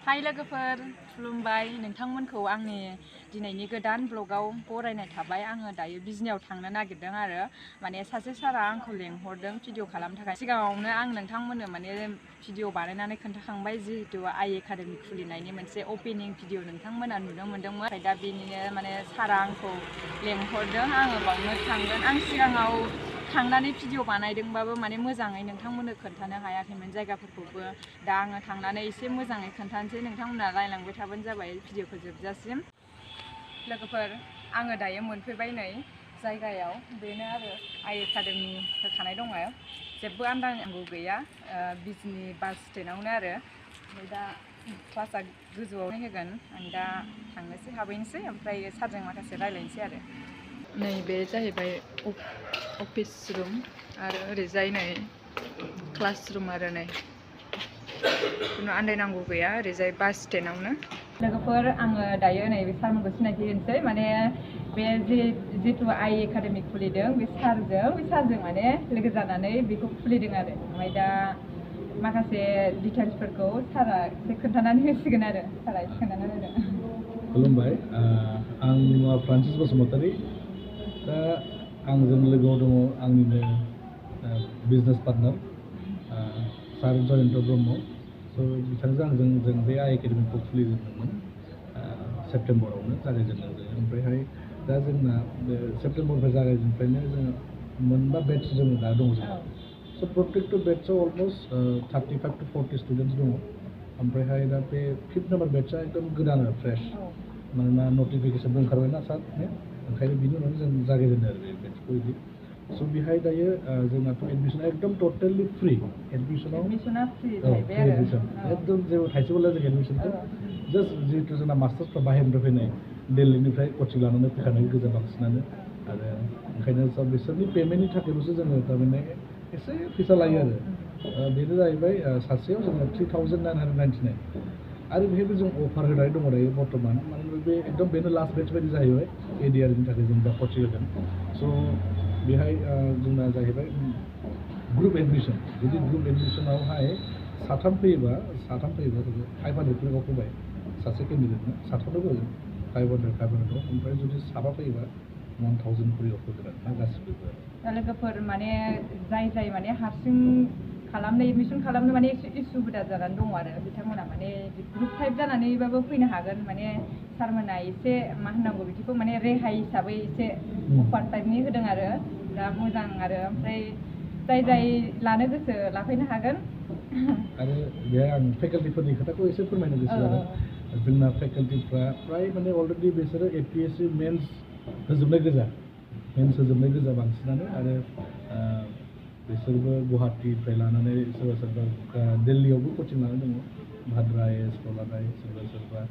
हाय लोगोफोर, खुलुमबाय नोंथांमोनखौ आंनि दिनैनि गोदान ब्लगाव बरायनाय थाबाय। आङो दायो बिजनियाव थांनो नागिरदों आरो माने सासे सारा आंखौ लेंहरदों भिडिअ खालामनो थाखाय। सिगाङावनो आं नोंथांमोननो माने भिडिअ बानायनानै खोन्थाखांबाय, जिहेतु आइ एकाडेमि खुलिनायनि मोनसे अपेनिं भिडिअ नोंथांमोना नुनो मोन्दोंमोन। दा बेनिनो माने सारा आंखौ लेंहरदों, आङो बावनो थांगोन। आं सिगाङाव थांनानै भिडिअ बानायदोंबाबो माने मोजाङै नोंथांमोननो खोन्थानो हायाखैमोन जायगाफोरखौबो। दा आङो थांनानै एसे मोजाङै खोन्थानोसै, नोंथांमोना नायलांबाय थाबानो जाबाय भिडिअखौ जोबजासिम। लोगोफोर, आङो दायो मोनफैबाय नै जायगायाव, बेनो आरो आइ एकाडेमि होखानाय दङ, जेबो आन्दायनांगौ गैया। बिजनि बास स्टेन्डआवनो आरो। ओमफ्राय दा क्लासआ गोजौआवनो होगोन। आं दा थांनोसै, हाबहैनोसै, ओमफ्राय सारजों माखासे रायज्लायनोसै आरो। नैबे जाहैबाय अफिस रुम आरो ओरैजाय नै क्लास रुम आरो नै खुनु आन्दायनांगौ गैया, ओरैजाय बास स्टेन्डआवनो। लोगोफोर, आङो दायो नैबे सारमोनखौ सिनायथि होनोसै। माने बे जिथु आइ एकाडेमि खुलिदों, बे सारजों माने लोगो जानानै बेखौ खुलिदों आरो। ओमफ्राय दा माखासे डिटेल्सफोरखौ सारा एसे खोन्थानानै होसिगोन आरो। सारा एसे खोन्थानानै होदों। खुलुमबाय, आं मुङा फ्रान्सिस बसुमतारी। दा आंजों लोगोआव दङ आंनिनो बिजनेस पार्टनार सार जयन्त ब्रह्म। स' बिथांजों आंजों जों बे आइ एकाडेमिखौ खुलिजेनदोंमोन सेप्तेम्बरावनो जागायजेनदों जोङो। ओमफ्रायहाय दा जोंना बे सेप्तेम्बरनिफ्राय जागायजेननायनिफ्रायनो जोङो मोनबा बेट्च जोङो दा दं जोंहा। स' प्रत्येकटु बेट्चआव अलमस्ट 35 to 40 स्टुडेन्टस दङ। ओमफ्रायहाय दा बे 5th नाम्बार बेट्चआ एकदम गोदान आरो फ्रेश, मानोना नटिफिकेसनबो ओंखारबायना सार, ओंखायनो बिनि उनाव जों जागायजेनदों आरो बे बेट्चखौ बिदि। स' बेहाय दायो जोंनाथ' एडमिसना एकदम टटेलि फ्रि। एडमिसना फ्रि एडमिसन, एकदम जेबो थाइसेबो लाया जों एडमिसनखौ। जास्ट जिहेतु जोंना मास्टार्सफ्रा बाहेरनिफ्राय फैनाय, दिल्लीनिफ्राय कचिं लानानै फैखानाय गोजा बांसिनानो, आरो ओंखायनो बिसोरनि पेमेन्टनि थाखायल'सो जोङो थारमाने एसे फैसा लायो आरो। बेनो जाहैबाय सासेयाव जोङो 3,999। आरो बेहायबो जों अफार होनाय दङ दायो बर्थमान, मानोना बे एकदम बेनो लास्ट बेट्च बायदि जाहैबाय एडिआरनि थाखाय जों दा कचिं होगोन। स' बेहाय जोंना जाहैबाय ग्रुप एडमिसन। जुदि ग्रुप एडमिसनावहाय साथाम फैयोबा जोङो 500 राङाव होबाय सासे केन्डिडेटनो, साथामनोबो होगोन 500 ओमफ्राय जुदि साबा फैयोबा 1000 फ्रियाव होगोन आरो ना गासिबो। लोगोफोर, माने जाय माने हारसिं खालामनो एडमिसन खालामनो माने एसे उसुबिदा जानानै दङ आरो बिथांमोना माने ग्रुप टाइप जानानैबाबो फैनो हागोन। माने सारमोना एसे मा होननांगौ बिदिखौ माने रेहाय हिसाबै एसे अफार टाइपनि होदों आरो। दा मोजां आरो। ओमफ्राय जाय लानो गोसो लाफैनो हागोन। आरो बेहाय आं फेकाल्टिफोरनि खोथाखौ एसे फोरमायनो गोसो जादों। जोंना फेकाल्टिफ्रा फ्राय माने अलरेडि बिसोरो APSC मेन्स होजोबनाय गोजा बांसिनानो। आरो बिसोरबो गुवाहाटीनिफ्राय लानानै सोरबा दिल्लीयावबो कचिं लानानै दङ, भाद्रा IASफ्राव लानाय, सोरबा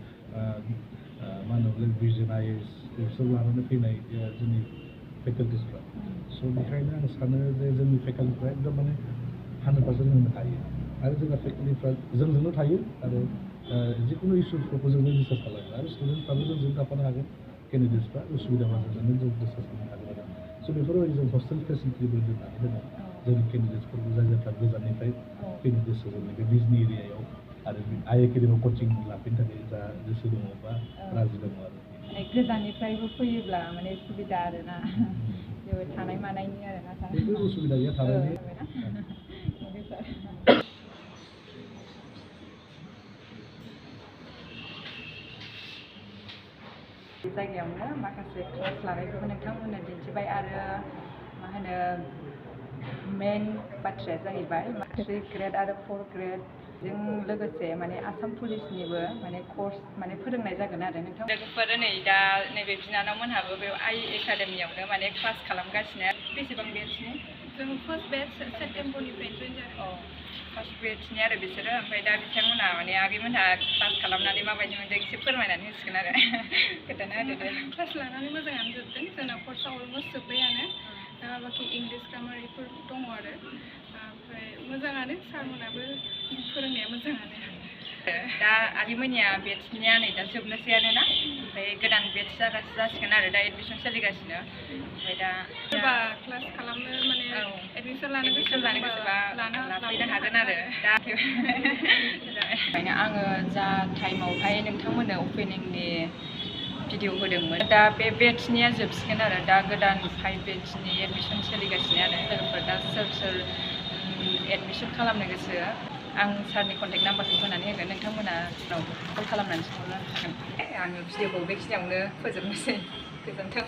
मा होनो बिजन IAS बिसोर लानानै फैनाय जोंनि फेकाल्टिसफ्रा। स' बेखायनो आं सानो जे जोंनि फेकाल्टिफ्रा एकदम माने 100% होनो हायो। आरो जोंना फेकाल्टिफ्रा जोंजोंनो थायो, आरो जिखुनु इस्युसफोरखौ जोंनो डिसकास खालामो, आरो स्टुडेन्टफ्राबो जोंजों थाफानो हागोन। केन्डिडेट्सफ्रा उसुबिदाबा जोंजों डिसकास खालामनो हागोन आरो। स' बेफोरबायदि जों हस्टेल फेसिलिटिबो दोननानै होदों जोंनि केन्डिडेट्सफोरखौ, जायफ्रा गोजाननिफ्राय फैनो गोसो जोंनि बे बिजनि एरियायाव, आरो आइ एकाडेमियाव कचिं लाफैनो थाखाय जा गोसो दङ बा राजि दङ आरो। माने गोजाननिफ्रायबो फैयोब्ला माने सुबिदा आरोना, जेबो थानाय मानायनि आरोना सार। जेबो उसुबिदा गैया थानायनि। जायगायावनो माखासे क्लास लानायखौबो नोंथांमोननो दिन्थिबाय। आरो मा होनो, मेन बाथ्राया जाहैबाय 3grade आरो 4grade जों लोगोसे माने आसाम पुलिसनिबो माने कर्स माने फोरोंनाय जागोन आरो नोंथां। लोगोफोर, नै दा नैबे बिनानावमोनहाबो बे आइ एकाडेमियावनो माने क्लास खालामगासिनो। बेसेबां बेट्चनि? जों फार्स्ट बेट्च सेप्तेम्बरनिफ्राय जइन जादों। फार्स्ट बेट्चनि आरो बिसोरो। ओमफ्राय दा बिथांमोनहा माने आगैमोनहा क्लास खालामनानै माबायदि मोनदों एसे फोरमायनानै होसिगोन आरो। खोन्थाना होदो दे। क्लास लानानै मोजाङानो जोबदों। जोंना कर्सआ अलमस्ट जोब्बायानो। बाखि इंलिश ग्रामार बेफोर दङ आरो। ओमफ्राय मोजाङानो, सारमोनाबो फोरोंनाया मोजाङानो। दा आदैमोननिया बेट्सनिया नै दा जोबनोसैयानो ना ओमफ्राय गोदान बेट्स जासिगोन आरो दा एडमिसन सोलिगासिनो ओमफ्राय दा सोरबा क्लास खालामनो माने एडमिसन लानो गोसोबा लाफैनो हागोन आरो दा ओंखायनो आङो जा टाइमावहाय नोंथांमोननो अपेनिंनि भिडिअ होदोंमोन दा बे बेट्सनिया जोबसिगोन आरो दा गोदान 5 बेट्सनि एडमिसन सोलिगासिनो आरो लोगोफोर दा सोर एडमिसन खालामनो गोसो आं सारनि कन्टेक्ट नाम्बारखौ होनानै होगोन नोंथांमोना उनाव कल खालामनानै सोंहरनो हागोन आङो भिडिअखौ बेखिनियावनो फोजोबनोसै गोजोन्थों